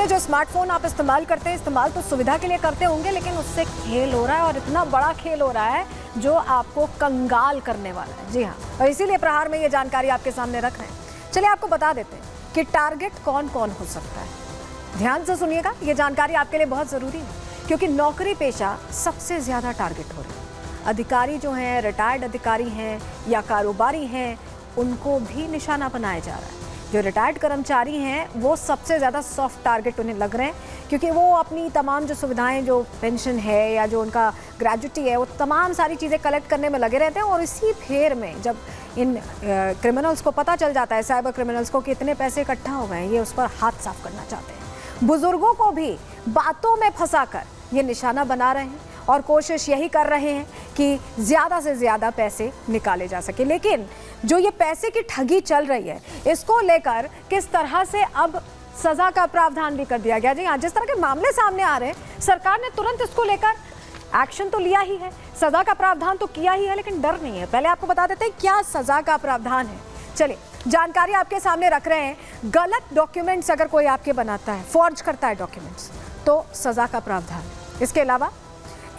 में जो स्मार्टफोन आप इस्तेमाल करते हैं, इस्तेमाल तो सुविधा के लिए करते होंगे, लेकिन उससे खेल हो रहा है और इतना बड़ा खेल हो रहा है जो आपको कंगाल करने वाला है। जी हाँ, और इसीलिए प्रहार में ये जानकारी आपके सामने रख रहे हैं। चलिए आपको बता देते हैं कि टारगेट कौन कौन हो सकता है। ध्यान से सुनिएगा, ये जानकारी आपके लिए बहुत ज़रूरी है, क्योंकि नौकरी पेशा सबसे ज़्यादा टारगेट हो रहे हैं। अधिकारी जो हैं, रिटायर्ड अधिकारी हैं या कारोबारी हैं, उनको भी निशाना बनाया जा रहा है। जो रिटायर्ड कर्मचारी हैं वो सबसे ज़्यादा सॉफ्ट टारगेट उन्हें लग रहे हैं, क्योंकि वो अपनी तमाम जो सुविधाएं, जो पेंशन है या जो उनका ग्रेजुटी है, वो तमाम सारी चीज़ें कलेक्ट करने में लगे रहते हैं। और इसी फेर में जब इन क्रिमिनल्स को पता चल जाता है, साइबर क्रिमिनल्स को, कि इतने पैसे इकट्ठा हो गए हैं, ये उस पर हाथ साफ करना चाहते हैं। बुजुर्गों को भी बातों में फंसाकर ये निशाना बना रहे हैं और कोशिश यही कर रहे हैं कि ज़्यादा से ज़्यादा पैसे निकाले जा सके। लेकिन जो ये पैसे की ठगी चल रही है, इसको लेकर किस तरह से अब सज़ा का प्रावधान भी कर दिया गया। जी हाँ, जिस तरह के मामले सामने आ रहे हैं, सरकार ने तुरंत इसको लेकर एक्शन तो लिया ही है, सज़ा का प्रावधान तो किया ही है, लेकिन डर नहीं है। पहले आपको बता देते हैं क्या सज़ा का प्रावधान है। चलिए जानकारी आपके सामने रख रहे हैं। गलत डॉक्यूमेंट्स अगर कोई आपके बनाता है, फॉर्ज करता है डॉक्यूमेंट्स, तो सज़ा का प्रावधान। इसके अलावा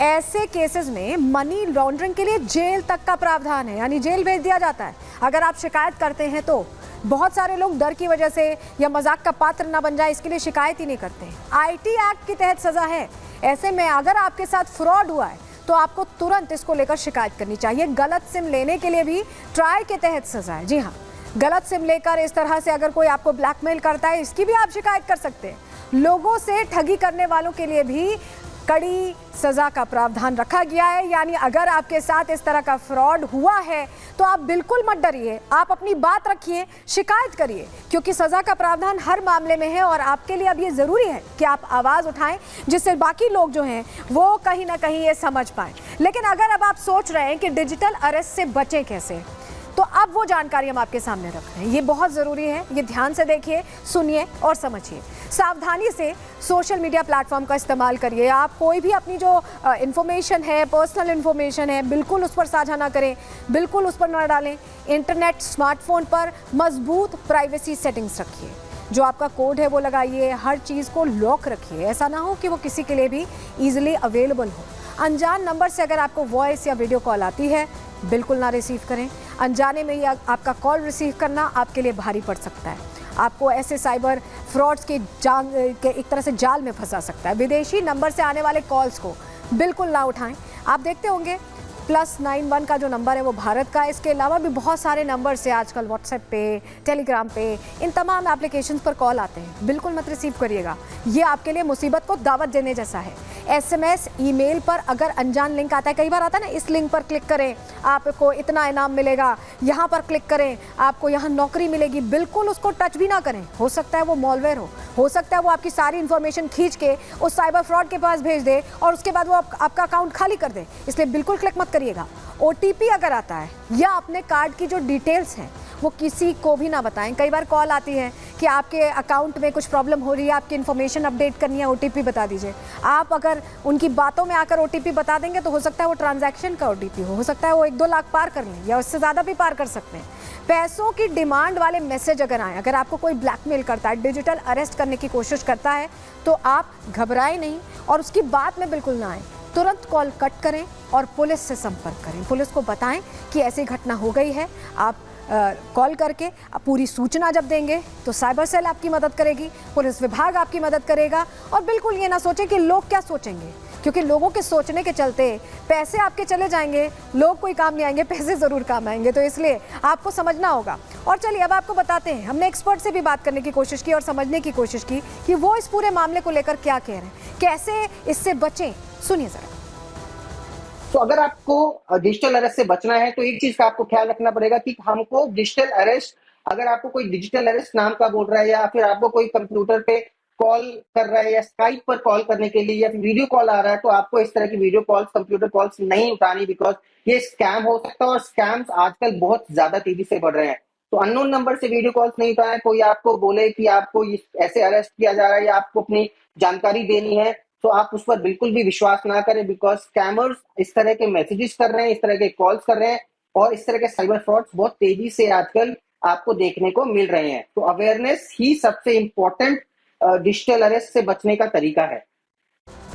ऐसे केसेस में मनी लॉन्ड्रिंग के लिए जेल तक का प्रावधान है, यानी जेल भेज दिया जाता है अगर आप शिकायत करते हैं तो। बहुत सारे लोग डर की वजह से या मजाक का पात्र ना बन जाए, इसके लिए शिकायत ही नहीं करते हैं। आईटी एक्ट के तहत सज़ा है। ऐसे में अगर आपके साथ फ्रॉड हुआ है तो आपको तुरंत इसको लेकर शिकायत करनी चाहिए। गलत सिम लेने के लिए भी ट्राई के तहत सज़ा है। जी हाँ, गलत सिम लेकर इस तरह से अगर कोई आपको ब्लैकमेल करता है, इसकी भी आप शिकायत कर सकते हैं। लोगों से ठगी करने वालों के लिए भी कड़ी सज़ा का प्रावधान रखा गया है। यानी अगर आपके साथ इस तरह का फ्रॉड हुआ है तो आप बिल्कुल मत डरिए, आप अपनी बात रखिए, शिकायत करिए, क्योंकि सज़ा का प्रावधान हर मामले में है। और आपके लिए अब ये ज़रूरी है कि आप आवाज़ उठाएं, जिससे बाकी लोग जो हैं वो कहीं ना कहीं ये समझ पाएं। लेकिन अगर अब आप सोच रहे हैं कि डिजिटल अरेस्ट से बचें कैसे, तो अब वो जानकारी हम आपके सामने रख रहे हैं। ये बहुत ज़रूरी है, ये ध्यान से देखिए, सुनिए और समझिए। सावधानी से सोशल मीडिया प्लेटफॉर्म का इस्तेमाल करिए। आप कोई भी अपनी जो इन्फॉर्मेशन है, पर्सनल इन्फॉर्मेशन है, बिल्कुल उस पर साझा ना करें, बिल्कुल उस पर ना डालें। इंटरनेट, स्मार्टफोन पर मजबूत प्राइवेसी सेटिंग्स रखिए। जो आपका कोड है वो लगाइए, हर चीज़ को लॉक रखिए। ऐसा ना हो कि वो किसी के लिए भी ईजिली अवेलेबल हो। अनजान नंबर से अगर आपको वॉइस या वीडियो कॉल आती है, बिल्कुल ना रिसीव करें। अनजाने में ही आपका कॉल रिसीव करना आपके लिए भारी पड़ सकता है, आपको ऐसे साइबर फ्रॉड्स के एक तरह से जाल में फंसा सकता है। विदेशी नंबर से आने वाले कॉल्स को बिल्कुल ना उठाएं। आप देखते होंगे +91 का जो नंबर है वो भारत का है। इसके अलावा भी बहुत सारे नंबर से आजकल व्हाट्सएप पे, टेलीग्राम पे, इन तमाम एप्लीकेशंस पर कॉल आते हैं। बिल्कुल मत रिसीव करिएगा, ये आपके लिए मुसीबत को दावत देने जैसा है। SMS, ईमेल पर अगर अनजान लिंक आता है, कई बार आता है ना, इस लिंक पर क्लिक करें आपको इतना इनाम मिलेगा, यहाँ पर क्लिक करें आपको यहाँ नौकरी मिलेगी, बिल्कुल उसको टच भी ना करें। हो सकता है वो मॉलवेयर हो सकता है वो आपकी सारी इन्फॉर्मेशन खींच के उस साइबर फ्रॉड के पास भेज दे और उसके बाद वो आपका अकाउंट खाली कर दे, इसलिए बिल्कुल क्लिक मत करिएगा। OTP अगर आता है या अपने कार्ड की जो डिटेल्स हैं वो किसी को भी ना बताएं। कई बार कॉल आती है कि आपके अकाउंट में कुछ प्रॉब्लम हो रही है, आपकी इन्फॉर्मेशन अपडेट करनी है, OTP बता दीजिए। आप अगर उनकी बातों में आकर OTP बता देंगे तो हो सकता है वो ट्रांजैक्शन का OTP हो सकता है वो 1-2 लाख पार कर लें या उससे ज़्यादा भी पार कर सकते हैं। पैसों की डिमांड वाले मैसेज अगर आए, अगर आपको कोई ब्लैकमेल करता है, डिजिटल अरेस्ट करने की कोशिश करता है, तो आप घबराएं नहीं और उसकी बात में बिल्कुल ना आए। तुरंत कॉल कट करें और पुलिस से संपर्क करें। पुलिस को बताएं कि ऐसी घटना हो गई है। आप कॉल करके पूरी सूचना जब देंगे तो साइबर सेल आपकी मदद करेगी, पुलिस विभाग आपकी मदद करेगा। और बिल्कुल ये ना सोचें कि लोग क्या सोचेंगे, क्योंकि लोगों के सोचने के चलते पैसे आपके चले जाएंगे, लोग कोई काम नहीं आएंगे, पैसे ज़रूर काम आएंगे। तो इसलिए आपको समझना होगा। और चलिए अब आपको बताते हैं, हमने एक्सपर्ट से भी बात करने की कोशिश की और समझने की कोशिश की कि वो इस पूरे मामले को लेकर क्या कह रहे हैं, कैसे इससे बचें। सुनिए जरा। तो अगर आपको डिजिटल अरेस्ट से बचना है तो एक चीज का आपको ख्याल रखना पड़ेगा कि हमको डिजिटल अरेस्ट, अगर आपको कोई डिजिटल अरेस्ट नाम का बोल रहा है या फिर आपको कोई कंप्यूटर पे कॉल कर रहा है या स्काइप पर कॉल करने के लिए या फिर वीडियो कॉल आ रहा है, तो आपको इस तरह की वीडियो कॉल्स, कंप्यूटर कॉल्स नहीं उठानी, बिकॉज ये स्कैम हो सकता है और स्कैम्स आजकल बहुत ज्यादा तेजी से बढ़ रहे हैं। तो अननोन नंबर से वीडियो कॉल्स नहीं उठाएं। कोई आपको बोले कि आपको ऐसे अरेस्ट किया जा रहा है या आपको अपनी जानकारी देनी है, तो आप उस पर बिल्कुल भी विश्वास ना करें, बिकॉज स्कैमर्स इस तरह के मैसेजेस कर रहे हैं, इस तरह के कॉल्स कर रहे हैं और इस तरह के साइबर फ्रॉड्स बहुत तेजी से आजकल आपको देखने को मिल रहे हैं। तो अवेयरनेस ही सबसे इंपॉर्टेंट डिजिटल अरेस्ट से बचने का तरीका है।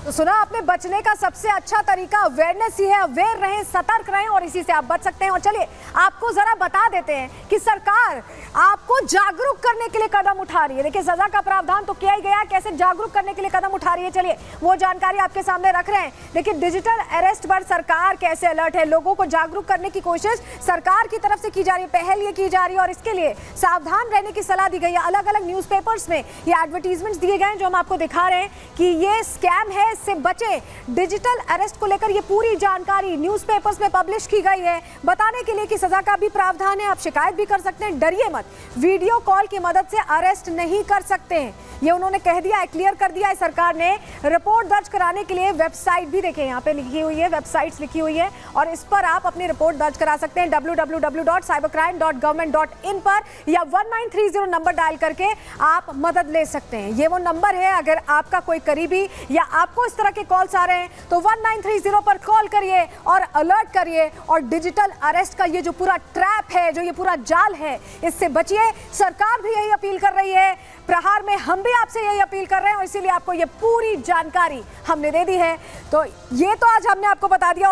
तो सुना आपने, बचने का सबसे अच्छा तरीका अवेयरनेस ही है। अवेयर रहें, सतर्क रहें और इसी से आप बच सकते हैं। और चलिए आपको जरा बता देते हैं कि सरकार आपको जागरूक करने के लिए कदम उठा रही है। देखिए सजा का प्रावधान तो किया ही गया, कैसे जागरूक करने के लिए कदम उठा रही है, चलिए वो जानकारी आपके सामने रख रहे हैं। देखिए डिजिटल अरेस्ट पर सरकार कैसे अलर्ट है, लोगों को जागरूक करने की कोशिश सरकार की तरफ से की जा रही है, पहल ये की जा रही है और इसके लिए सावधान रहने की सलाह दी गई है। अलग अलग न्यूज़पेपर्स में ये एडवर्टीजमेंट्स दिए गए हैं जो हम आपको दिखा रहे हैं कि ये स्कैम है, इससे बचे। डिजिटल अरेस्ट को लेकर ये पूरी जानकारी न्यूज़पेपर्स में पब्लिश की गई है, बताने के लिए कि सजा का भी प्रावधान है, आप शिकायत भी कर सकते हैं। डरिए मत, वीडियो कॉल की मदद से अरेस्ट नहीं कर सकते हैं, ये उन्होंने कह दिया है, क्लियर कर दिया है सरकार ने। रिपोर्ट दर्ज कराने के लिए वेबसाइट भी देखिए यहाँ पे लिखी हुई है, वेबसाइट्स लिखी हुई है और इस पर आप अपनी रिपोर्ट दर्ज करा सकते हैं www.cybercrime.government.in पर, या 1930 नंबर डायल करके आप मदद ले सकते हैं। ये वो नंबर है, अगर आपका कोई करीबी या आपको इस तरह के कॉल्स आ रहे हैं तो 1930 पर कॉल करिए और अलर्ट करिए और डिजिटल अरेस्ट का ये जो पूरा ट्रैप है, जो ये पूरा जाल है, इससे बचिए। सरकार भी यही अपील कर रही है, प्रहार में हम भी आपसे यही अपील कर रहे हैं और इसीलिए आपको ये पूरी जानकारी हमने दे दी है। तो ये तो आज हमने आपको बता दिया।